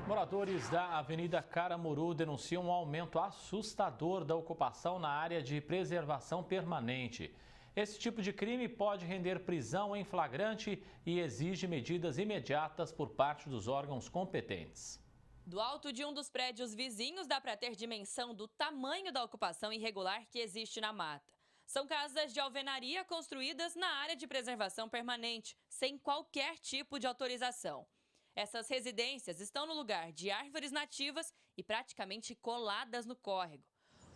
Moradores da Avenida Caramuru denunciam um aumento assustador da ocupação na área de preservação permanente. Esse tipo de crime pode render prisão em flagrante e exige medidas imediatas por parte dos órgãos competentes. Do alto de um dos prédios vizinhos dá para ter dimensão do tamanho da ocupação irregular que existe na mata. São casas de alvenaria construídas na área de preservação permanente, sem qualquer tipo de autorização. Essas residências estão no lugar de árvores nativas e praticamente coladas no córrego.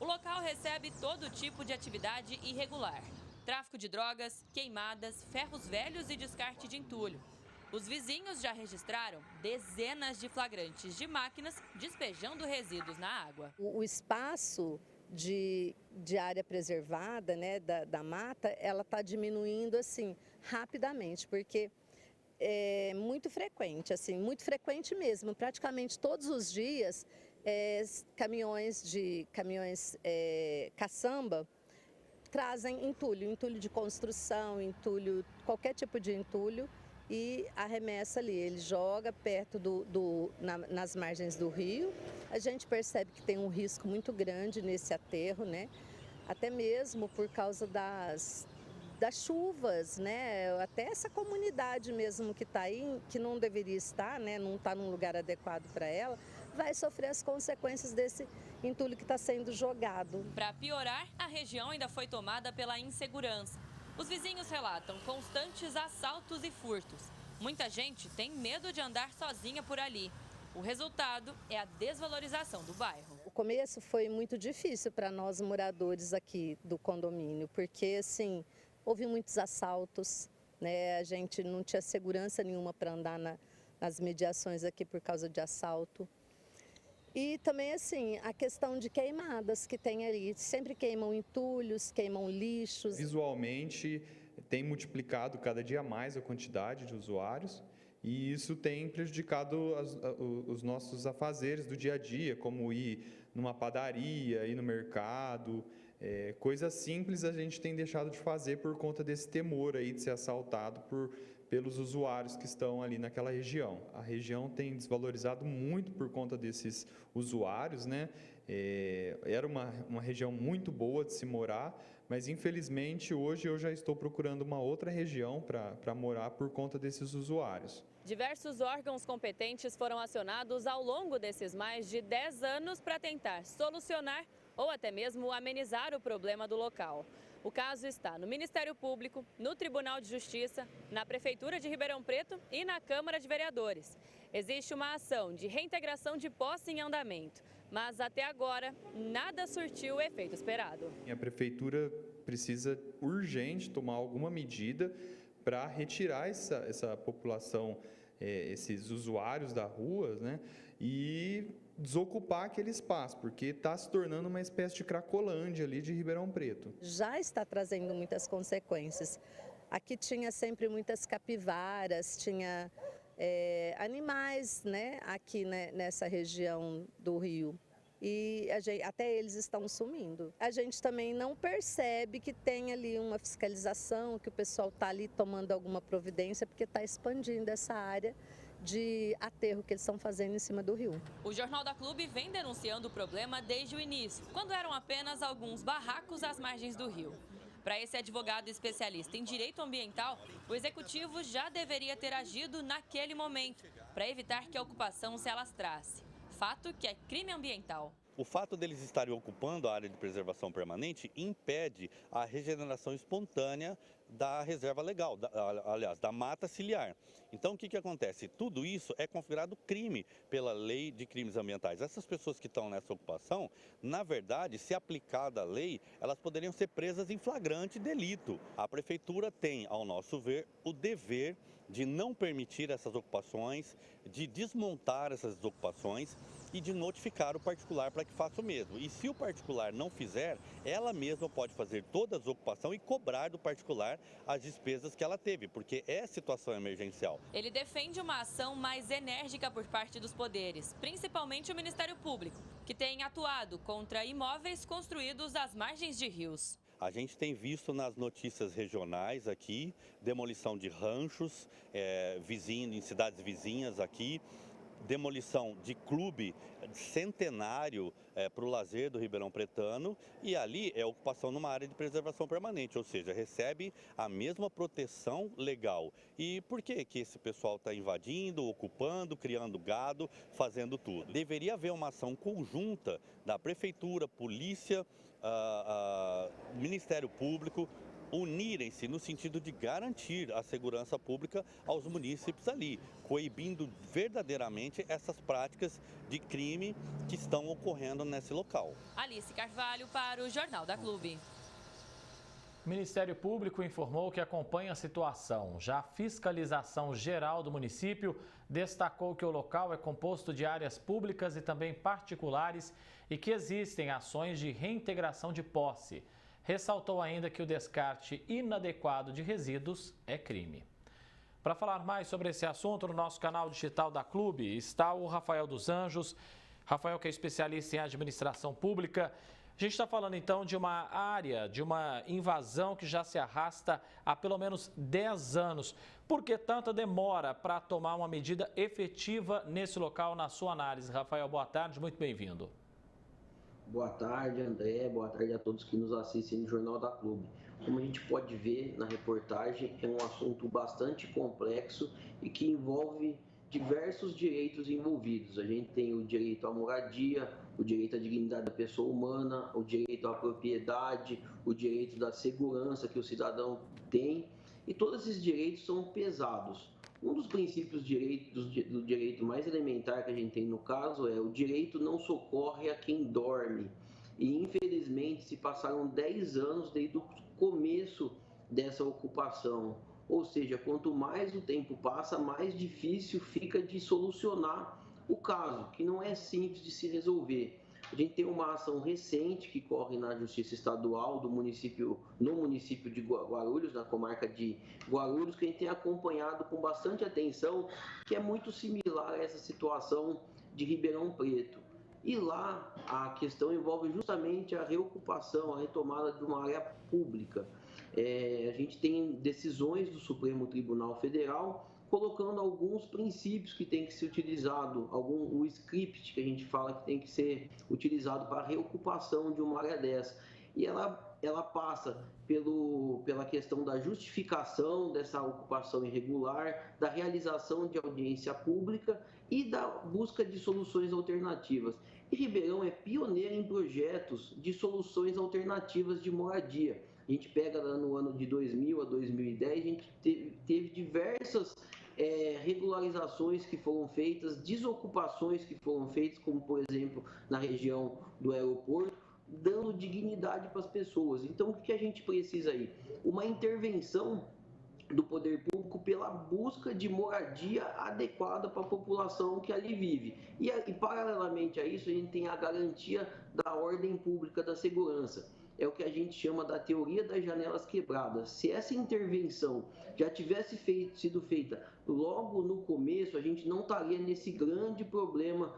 O local recebe todo tipo de atividade irregular: tráfico de drogas, queimadas, ferros velhos e descarte de entulho. Os vizinhos já registraram dezenas de flagrantes de máquinas despejando resíduos na água. O espaço de área preservada, né, da mata, ela está diminuindo assim rapidamente, porque é muito frequente mesmo. Praticamente todos os dias, caminhões caçamba trazem entulho de construção, qualquer tipo de entulho, e arremessa ali. Ele joga perto nas margens do rio. A gente percebe que tem um risco muito grande nesse aterro, né? Até mesmo por causa das chuvas, né? Até essa comunidade mesmo que está aí, que não deveria estar, né? Não está num lugar adequado para ela, vai sofrer as consequências desse entulho que está sendo jogado. Para piorar, a região ainda foi tomada pela insegurança. Os vizinhos relatam constantes assaltos e furtos. Muita gente tem medo de andar sozinha por ali. O resultado é a desvalorização do bairro. O começo foi muito difícil para nós moradores aqui do condomínio, porque assim, houve muitos assaltos, né? A gente não tinha segurança nenhuma para andar nas mediações aqui por causa de assalto. E também assim, a questão de queimadas que tem ali, sempre queimam entulhos, queimam lixos. Visualmente tem multiplicado cada dia mais a quantidade de usuários e isso tem prejudicado os nossos afazeres do dia a dia, como ir numa padaria, ir no mercado. Coisas simples a gente tem deixado de fazer por conta desse temor aí de ser assaltado pelos usuários que estão ali naquela região. A região tem desvalorizado muito por conta desses usuários, né? Era uma região muito boa de se morar, mas infelizmente hoje eu já estou procurando uma outra região para morar por conta desses usuários. Diversos órgãos competentes foram acionados ao longo desses mais de 10 anos para tentar solucionar ou até mesmo amenizar o problema do local. O caso está no Ministério Público, no Tribunal de Justiça, na Prefeitura de Ribeirão Preto e na Câmara de Vereadores. Existe uma ação de reintegração de posse em andamento, mas até agora nada surtiu o efeito esperado. A Prefeitura precisa urgente tomar alguma medida para retirar essa população, esses usuários da rua, né, e desocupar aquele espaço, porque está se tornando uma espécie de Cracolândia ali de Ribeirão Preto. Já está trazendo muitas consequências. Aqui tinha sempre muitas capivaras, tinha animais, né, aqui, né, nessa região do rio. E até eles estão sumindo. A gente também não percebe que tem ali uma fiscalização, que o pessoal está ali tomando alguma providência, porque está expandindo essa área de aterro que eles estão fazendo em cima do rio. O Jornal da Clube vem denunciando o problema desde o início, quando eram apenas alguns barracos às margens do rio. Para esse advogado especialista em direito ambiental, o executivo já deveria ter agido naquele momento, para evitar que a ocupação se alastrasse. Fato que é crime ambiental. O fato deles estarem ocupando a área de preservação permanente impede a regeneração espontânea da reserva legal, da mata ciliar. Então, o que acontece? Tudo isso é configurado crime pela lei de crimes ambientais. Essas pessoas que estão nessa ocupação, na verdade, se aplicada a lei, elas poderiam ser presas em flagrante delito. A Prefeitura tem, ao nosso ver, o dever de não permitir essas ocupações, de desmontar essas ocupações e de notificar o particular para que faça o mesmo. E se o particular não fizer, ela mesma pode fazer toda a desocupação e cobrar do particular as despesas que ela teve, porque é situação emergencial. Ele defende uma ação mais enérgica por parte dos poderes, principalmente o Ministério Público, que tem atuado contra imóveis construídos às margens de rios. A gente tem visto nas notícias regionais aqui, demolição de ranchos, em cidades vizinhas aqui, demolição de clube centenário para o lazer do Ribeirão Pretano, e ali é ocupação numa área de preservação permanente, ou seja, recebe a mesma proteção legal. E por que esse pessoal está invadindo, ocupando, criando gado, fazendo tudo? Deveria haver uma ação conjunta da Prefeitura, Polícia, Ministério Público, unirem-se no sentido de garantir a segurança pública aos munícipes ali, coibindo verdadeiramente essas práticas de crime que estão ocorrendo nesse local. Alice Carvalho para o Jornal da Clube. O Ministério Público informou que acompanha a situação. Já a Fiscalização Geral do município destacou que o local é composto de áreas públicas e também particulares e que existem ações de reintegração de posse. Ressaltou ainda que o descarte inadequado de resíduos é crime. Para falar mais sobre esse assunto, no nosso canal digital da Clube está o Rafael dos Anjos. Rafael, que é especialista em administração pública. A gente está falando então de uma área, de uma invasão que já se arrasta há pelo menos 10 anos. Por que tanta demora para tomar uma medida efetiva nesse local, na sua análise? Rafael, boa tarde, muito bem-vindo. Boa tarde, André. Boa tarde a todos que nos assistem no Jornal da Clube. Como a gente pode ver na reportagem, é um assunto bastante complexo e que envolve diversos direitos envolvidos. A gente tem o direito à moradia, o direito à dignidade da pessoa humana, o direito à propriedade, o direito da segurança que o cidadão tem, e todos esses direitos são pesados. Um dos princípios do direito mais elementar que a gente tem no caso é o direito não socorre a quem dorme. E, infelizmente, se passaram 10 anos desde o começo dessa ocupação. Ou seja, quanto mais o tempo passa, mais difícil fica de solucionar o caso, que não é simples de se resolver. A gente tem uma ação recente que corre na Justiça Estadual no município de Guarulhos, na comarca de Guarulhos, que a gente tem acompanhado com bastante atenção, que é muito similar a essa situação de Ribeirão Preto. E lá a questão envolve justamente a reocupação, a retomada de uma área pública. A gente tem decisões do Supremo Tribunal Federal colocando alguns princípios que tem que ser utilizado, o script que a gente fala que tem que ser utilizado para a reocupação de uma área dessa. E ela passa pela questão da justificação dessa ocupação irregular, da realização de audiência pública e da busca de soluções alternativas. E Ribeirão é pioneiro em projetos de soluções alternativas de moradia. A gente pega lá no ano de 2000 a 2010, a gente teve diversas regularizações que foram feitas, desocupações que foram feitas, como por exemplo na região do aeroporto, dando dignidade para as pessoas. Então o que a gente precisa aí? Uma intervenção do poder público pela busca de moradia adequada para a população que ali vive. E paralelamente a isso, a gente tem a garantia da ordem pública, da segurança. É o que a gente chama da teoria das janelas quebradas. Se essa intervenção já tivesse sido feita logo no começo, a gente não estaria nesse grande problema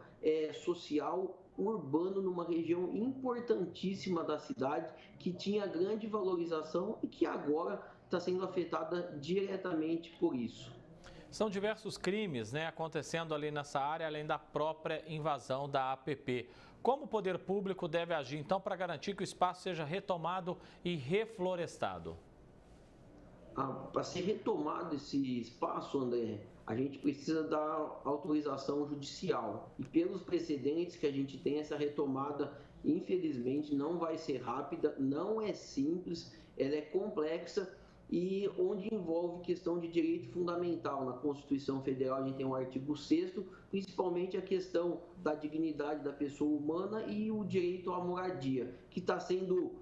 social urbano numa região importantíssima da cidade, que tinha grande valorização e que agora está sendo afetada diretamente por isso. São diversos crimes, acontecendo ali nessa área, além da própria invasão da APP. Como o poder público deve agir, então, para garantir que o espaço seja retomado e reflorestado? Para ser retomado esse espaço, André, a gente precisa da autorização judicial. E pelos precedentes que a gente tem, essa retomada, infelizmente, não vai ser rápida, não é simples, ela é complexa e onde envolve questão de direito fundamental. Na Constituição Federal a gente tem o artigo 6º, principalmente a questão da dignidade da pessoa humana e o direito à moradia, que está sendo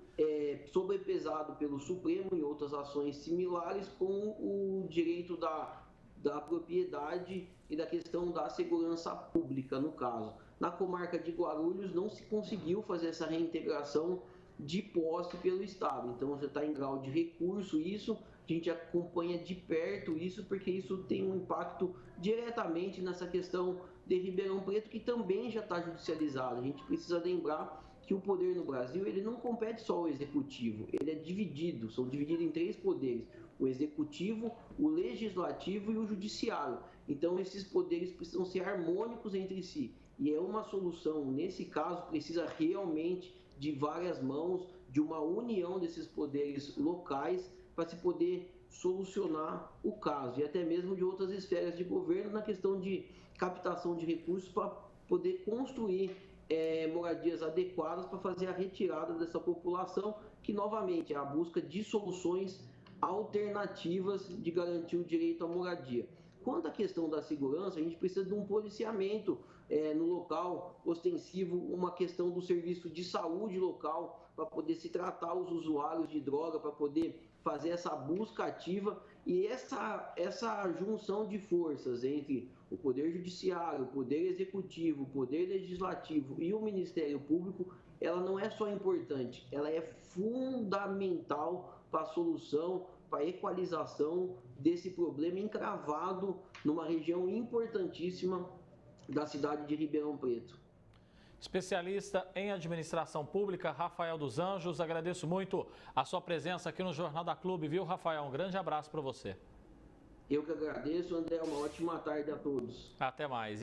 sobrepesado pelo Supremo em outras ações similares com o direito da propriedade e da questão da segurança pública, no caso. Na comarca de Guarulhos não se conseguiu fazer essa reintegração de posse pelo Estado. Então, você está em grau de recurso, isso, a gente acompanha de perto isso, porque isso tem um impacto diretamente nessa questão de Ribeirão Preto, que também já está judicializado. A gente precisa lembrar que o poder no Brasil, ele não compete só ao executivo, ele é dividido, são divididos em 3 poderes, o executivo, o legislativo e o judiciário. Então, esses poderes precisam ser harmônicos entre si. E é uma solução, nesse caso, precisa realmente de várias mãos, de uma união desses poderes locais para se poder solucionar o caso. E até mesmo de outras esferas de governo na questão de captação de recursos para poder construir moradias adequadas para fazer a retirada dessa população, que novamente é a busca de soluções alternativas de garantir o direito à moradia. Quanto à questão da segurança, a gente precisa de um policiamento no local, ostensivo, uma questão do serviço de saúde local, para poder se tratar os usuários de droga, para poder fazer essa busca ativa e essa junção de forças entre o Poder Judiciário, o Poder Executivo, o Poder Legislativo e o Ministério Público, ela não é só importante, ela é fundamental para a solução, para a equalização desse problema encravado numa região importantíssima da cidade de Ribeirão Preto. Especialista em administração pública, Rafael dos Anjos, agradeço muito a sua presença aqui no Jornal da Clube, viu, Rafael? Um grande abraço para você. Eu que agradeço, André, uma ótima tarde a todos. Até mais.